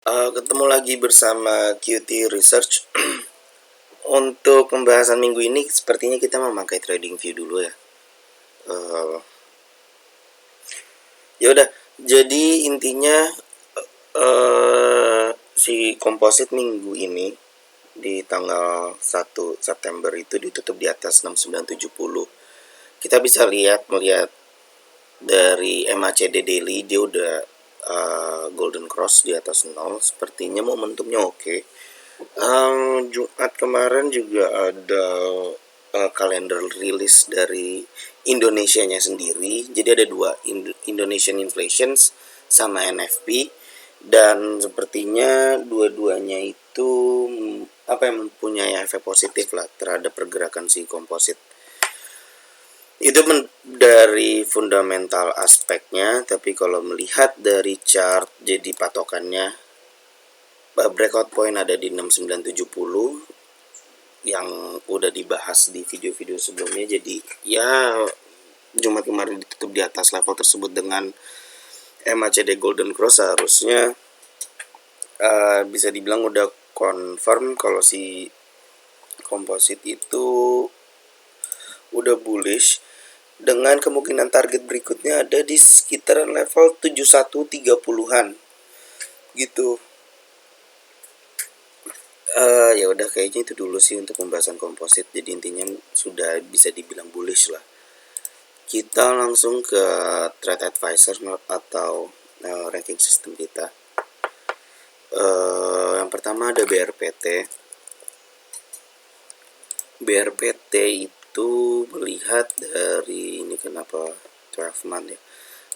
Ketemu lagi bersama QT Research. Untuk pembahasan minggu ini sepertinya kita memakai trading view dulu ya. Ya udah, jadi intinya si komposit minggu ini di tanggal 1 September itu ditutup di atas 6970. Kita bisa melihat dari MACD daily dia udah golden cross di atas 0. Sepertinya momentumnya oke. Jumat kemarin juga ada kalender rilis dari Indonesianya sendiri. Jadi ada dua, Indonesian Inflation sama NFP, dan sepertinya dua-duanya itu mempunyai efek positif lah terhadap pergerakan si komposit. Itu dari fundamental aspeknya, tapi kalau melihat dari chart jadi patokannya breakout point ada di 6970 yang udah dibahas di video-video sebelumnya. Jadi ya Jumat kemarin ditutup di atas level tersebut dengan MACD Golden Cross, harusnya bisa dibilang udah confirm kalau si komposit itu udah bullish, dengan kemungkinan target berikutnya ada di sekitaran level 7130-an gitu. Ya udah, kayaknya itu dulu sih untuk pembahasan komposit. Jadi intinya sudah bisa dibilang bullish lah. Kita langsung ke trade advisor atau ranking system kita. Yang pertama ada BRPT. BRPT itu melihat dari ini, kenapa 12 month ya,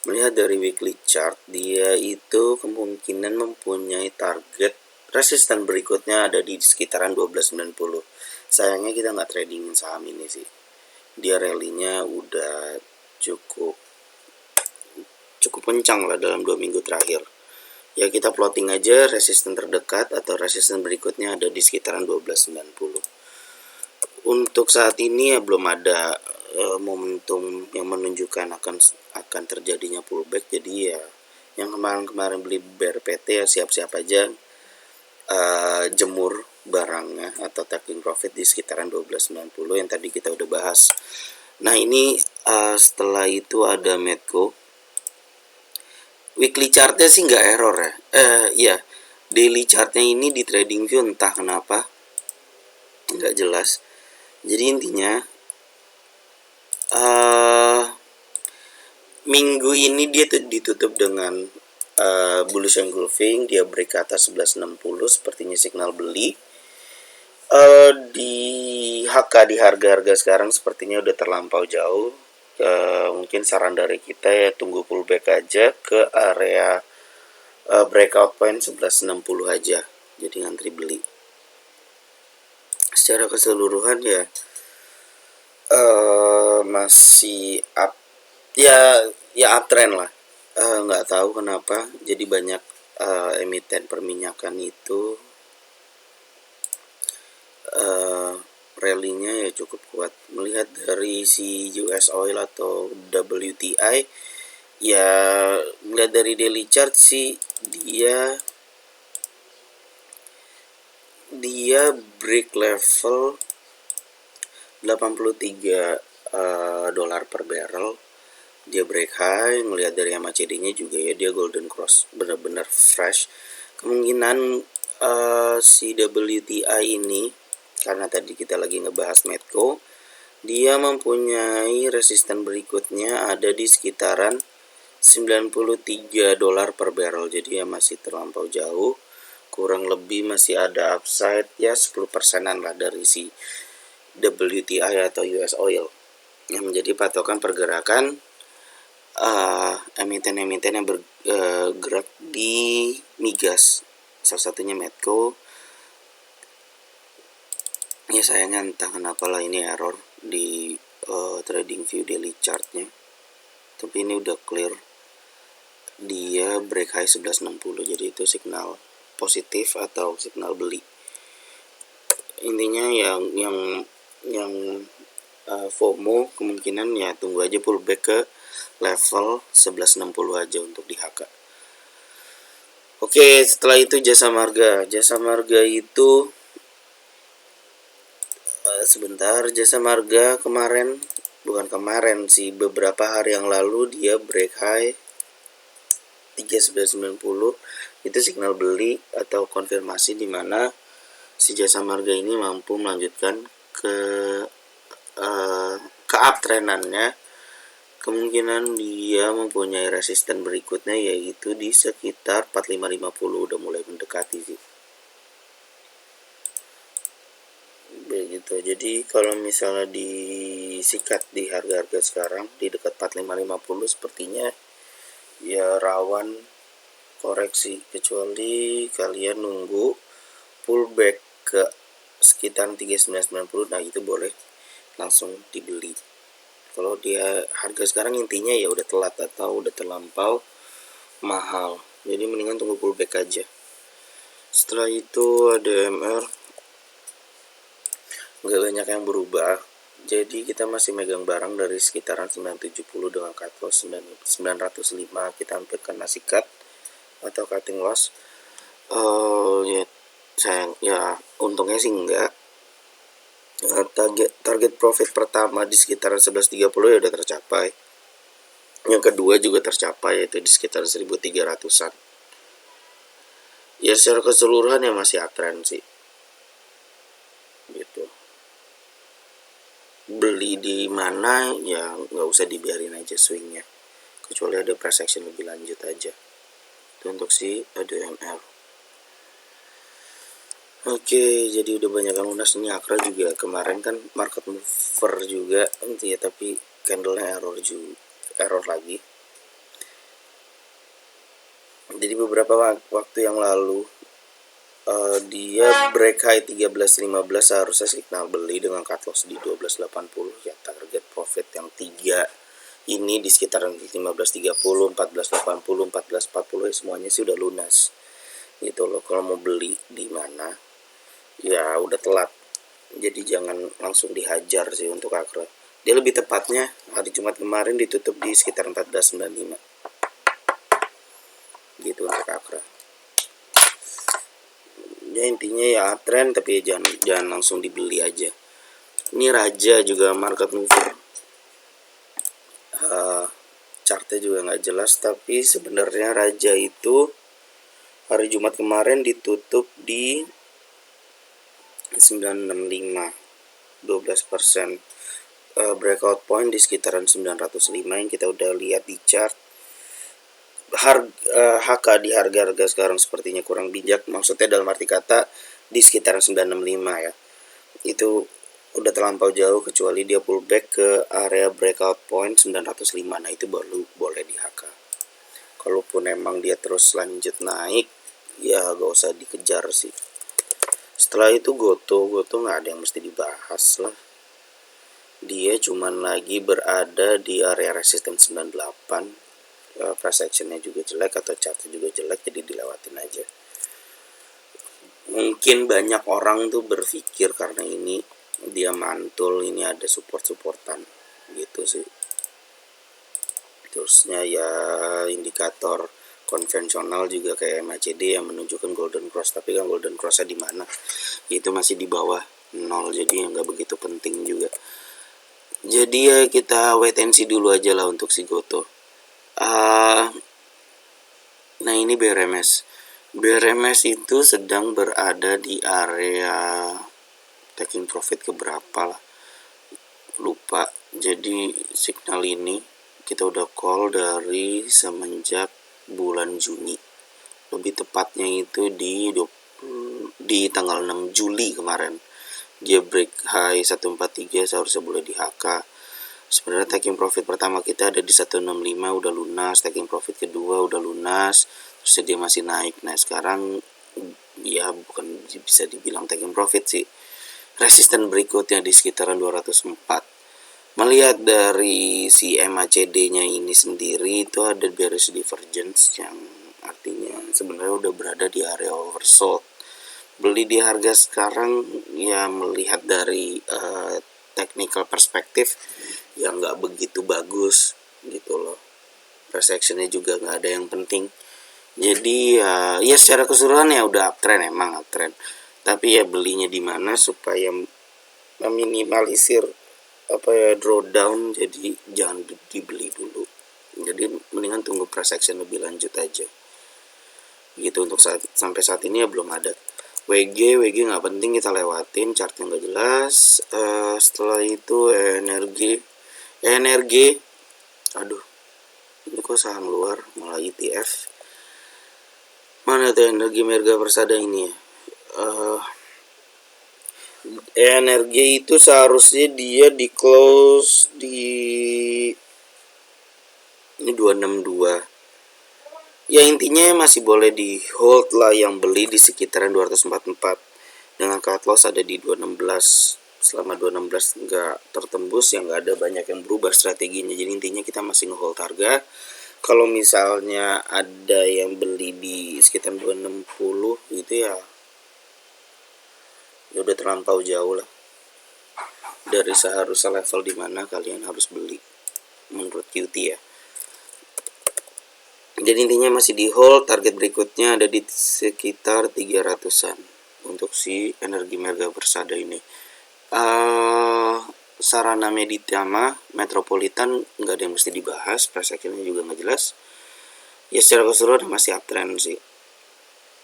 melihat dari weekly chart, dia itu kemungkinan mempunyai target resisten berikutnya ada di sekitaran 1290. Sayangnya kita nggak trading saham ini sih. Dia rally-nya udah cukup kencang lah dalam 2 minggu terakhir. Ya kita plotting aja resisten terdekat atau resisten berikutnya ada di sekitaran 1290. Untuk saat ini ya belum ada momentum yang menunjukkan akan terjadinya pullback. Jadi ya yang kemarin beli BRPT ya siap-siap aja jemur barangnya atau taking profit di sekitaran 1290 yang tadi kita udah bahas. Nah ini setelah itu ada Medco. Weekly chartnya sih nggak error ya. Ya daily chartnya ini di trading view entah kenapa nggak jelas. Jadi intinya minggu ini dia ditutup dengan bullish engulfing. Dia break ke atas 1160, sepertinya signal beli. Di HK di harga-harga sekarang sepertinya udah terlampau jauh. Mungkin saran dari kita ya tunggu pullback aja ke area breakout point 1160 aja, jadi ngantri beli. Secara keseluruhan ya masih up ya uptrend lah. Nggak tahu kenapa jadi banyak emiten perminyakan itu rally-nya ya cukup kuat. Melihat dari si US Oil atau WTI, ya melihat dari daily chart sih dia break level 83 dolar per barrel. Dia break high. Melihat dari MACD-nya juga ya dia golden cross, benar-benar fresh. Kemungkinan si WTI ini, karena tadi kita lagi ngebahas Medco, dia mempunyai resisten berikutnya ada di sekitaran 93 dolar per barrel. Jadi ya masih terlampau jauh, kurang lebih masih ada upside ya 10%-an lah dari si WTI atau US Oil yang menjadi patokan pergerakan emiten-emiten yang bergerak di migas, salah satunya Medco. Ya sayangnya entah kenapa lah ini error di trading view daily chartnya, tapi ini udah clear, dia break high 1160, jadi itu signal positif atau signal beli. Intinya yang FOMO kemungkinan ya tunggu aja pullback ke level 1160 aja untuk di HK. Oke, setelah itu jasa marga. Jasa marga itu sebentar, jasa marga kemarin, bukan kemarin sih, beberapa hari yang lalu dia break high 3990. Itu signal beli atau konfirmasi di mana si jasa marga ini mampu melanjutkan ke uptrendnya. Kemungkinan dia mempunyai resisten berikutnya yaitu di sekitar 4550, udah mulai mendekati sih. Begitu. Jadi kalau misalnya disikat di harga-harga sekarang di dekat 4550 sepertinya ya rawan koreksi, kecuali kalian nunggu pullback ke sekitar 3990. Nah itu boleh langsung dibeli. Kalau dia harga sekarang intinya ya udah telat atau udah terlampau mahal, jadi mendingan tunggu pullback aja. Setelah itu ada MR, nggak banyak yang berubah, jadi kita masih megang barang dari sekitaran 970 dengan cut loss 905. Kita hampir kena sikat atau cutting loss. Ya sayang ya, untungnya sih enggak. Target profit pertama di sekitaran 1130 ya udah tercapai. Yang kedua juga tercapai, yaitu di sekitar 1300-an. Ya secara keseluruhan ya masih uptrend sih. Gitu. Beli di mana ya nggak usah dibiarin aja swingnya. Kecuali ada price action lebih lanjut aja. Itu untuk si ADMR. Oke, jadi udah banyak yang lunas. Ini Akra juga kemarin kan market mover juga ya, tapi candlenya error lagi. Jadi beberapa waktu yang lalu dia break high 13.15, seharusnya signal beli dengan cut loss di 12.80. Ya target profit yang 3 ini di sekitaran 15.30, 14.80, 14.40 ya semuanya sih udah lunas gitu loh. Kalau mau beli di mana ya udah telat, jadi jangan langsung dihajar sih untuk Akra. Dia lebih tepatnya hari Jumat kemarin ditutup di sekitar 14.95 gitu untuk Akra. Ya intinya ya uptrend, tapi ya jangan langsung dibeli aja. Ini Raja juga market mover, chartnya juga nggak jelas, tapi sebenarnya Raja itu hari Jumat kemarin ditutup di 965, 12%. Breakout point di sekitaran 905 yang kita udah lihat di chart. HK di harga-harga sekarang sepertinya kurang bijak, maksudnya dalam arti kata di sekitaran 965 ya. Itu udah terlampau jauh, kecuali dia pullback ke area breakout point 905. Nah itu baru boleh di HK. Kalaupun emang dia terus lanjut naik ya gak usah dikejar sih. Setelah itu Goto nggak ada yang mesti dibahas lah. Dia cuman lagi berada di area resistance 98. Price actionnya juga jelek atau chartnya juga jelek, jadi dilewatin aja. Mungkin banyak orang tuh berpikir karena ini dia mantul, ini ada support-supportan gitu sih. Terusnya ya indikator konvensional juga kayak MACD yang menunjukkan golden cross, tapi kan golden crossnya di mana itu masih di bawah 0, jadi nggak begitu penting juga. Jadi ya kita wait and see dulu aja lah untuk si Goto. Nah ini BRMS. BRMS itu sedang berada di area taking profit keberapa lah, lupa. Jadi signal ini kita udah call dari semenjak bulan Juni, lebih tepatnya itu di tanggal 6 Juli kemarin. Dia break high 143, seharusnya boleh di HK. Sebenarnya taking profit pertama kita ada di 165 udah lunas, taking profit kedua udah lunas, terus dia masih naik. Nah sekarang ya bukan bisa dibilang taking profit sih, resisten berikutnya di sekitaran 204. Melihat dari si MACD nya ini sendiri itu ada bearish divergence, yang artinya sebenarnya udah berada di area oversold. Beli di harga sekarang ya melihat dari technical perspektif yang nggak begitu bagus gitu loh. Price actionnya juga nggak ada yang penting, Jadi ya secara keseluruhan ya udah uptrend, emang uptrend. Tapi ya belinya di mana supaya meminimalisir apa ya drawdown, jadi jangan dibeli dulu. Jadi mendingan tunggu price action lebih lanjut aja. Gitu untuk sampai saat ini ya belum ada. WG nggak penting, kita lewatin, chartnya nggak jelas. Setelah itu energi, aduh ini kok saham luar malah ETF. Mana tuh Energi Merga Persada ini ya? Energi itu seharusnya dia di close di ini 262. Ya intinya masih boleh di hold lah, yang beli di sekitaran 244 dengan cut loss ada di 216. Selama 216 nggak tertembus ya nggak ada banyak yang berubah strateginya. Jadi intinya kita masih ngehold harga. Kalau misalnya ada yang beli di sekitar 260 gitu ya udah terlampau jauh lah dari seharusnya level dimana kalian harus beli menurut QT ya. Jadi intinya masih di hold, target berikutnya ada di sekitar 300-an untuk si Energi Merga Persada ini. Sarana Meditama Metropolitan nggak ada yang mesti dibahas, price actionnya juga nggak jelas. Ya secara keseluruhan masih uptrend sih.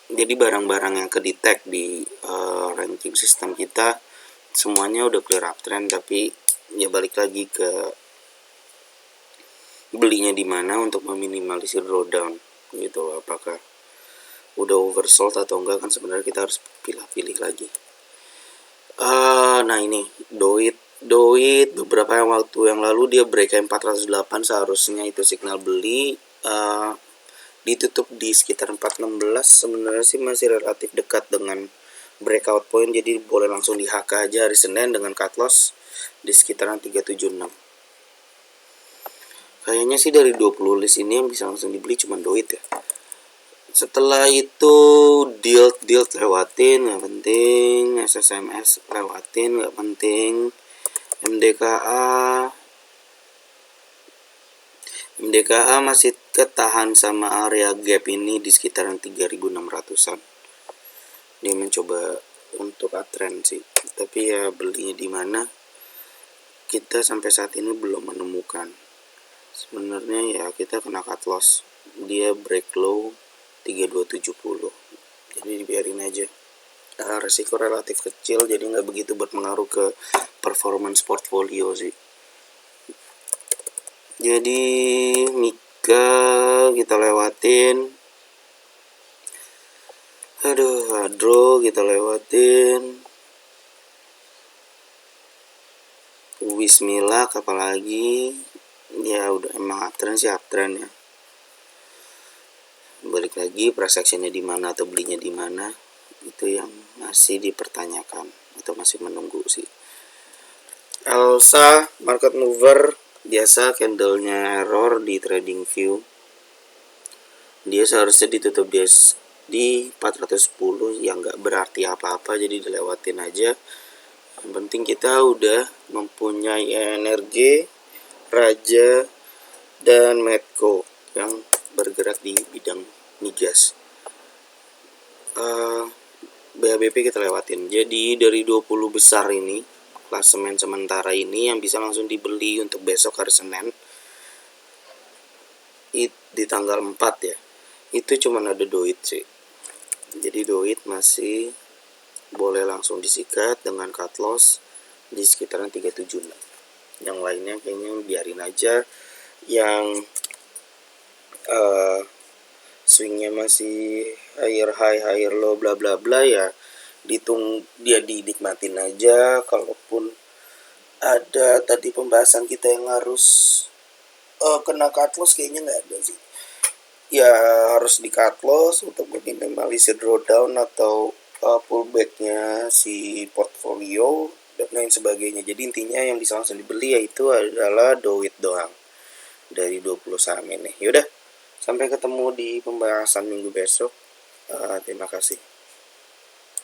Jadi barang-barang yang kedetek di ranking sistem kita semuanya udah clear uptrend, tapi ya balik lagi ke belinya di mana untuk meminimalisir drawdown gitu loh. Apakah udah oversold atau enggak, kan sebenarnya kita harus pilih-pilih lagi. Nah ini Doit beberapa waktu yang lalu dia break 408, seharusnya itu signal beli. Ditutup di sekitar 416, sebenarnya sih masih relatif dekat dengan breakout point, jadi boleh langsung di HK aja hari Senin dengan cut loss di sekitaran 376. Kayaknya sih dari 20 list ini yang bisa langsung dibeli cuma Doit ya. Setelah itu deal lewatin, nggak penting. SSMS lewatin, nggak penting. MDKA masih ketahan sama area gap ini di sekitaran 3600-an. Dia mencoba untuk uptrend sih, tapi ya belinya di mana kita sampai saat ini belum menemukan. Sebenarnya ya kita kena cut loss, dia break low 3270, jadi dibiarin aja. Resiko relatif kecil, jadi nggak begitu berpengaruh ke performance portfolio sih. Jadi Mika kita lewatin, Hadro kita lewatin, Wismilak apalagi ya udah emang uptrend sih, uptrend ya. Balik lagi price actionnya di mana atau belinya di mana itu yang masih dipertanyakan atau masih menunggu sih. Elsa market mover biasa, candlenya error di trading view, dia seharusnya ditutup di 410 yang nggak berarti apa-apa, jadi dilewatin aja. Yang penting kita udah mempunyai Energi, Raja, dan Medco yang bergerak di bidang migas. BHBP kita lewatin. Jadi dari 20 besar ini, klasemen sementara ini yang bisa langsung dibeli untuk besok hari Senin di tanggal 4 ya, itu cuman ada Doit sih. Jadi Doit masih boleh langsung disikat dengan cut loss di sekitaran 376. Yang lainnya kayaknya biarin aja. Yang swingnya masih higher high higher low bla bla bla ya dia dinikmatin aja. Kalaupun ada tadi pembahasan kita yang harus kena cut loss, kayaknya nggak ada sih ya, harus di cut loss untuk meminimalisir drawdown atau pullbacknya si portfolio dan lain sebagainya. Jadi intinya yang bisa langsung dibeli yaitu adalah Doit doang dari 20 saham ini. Yaudah, sampai ketemu di pembahasan minggu besok. Terima kasih.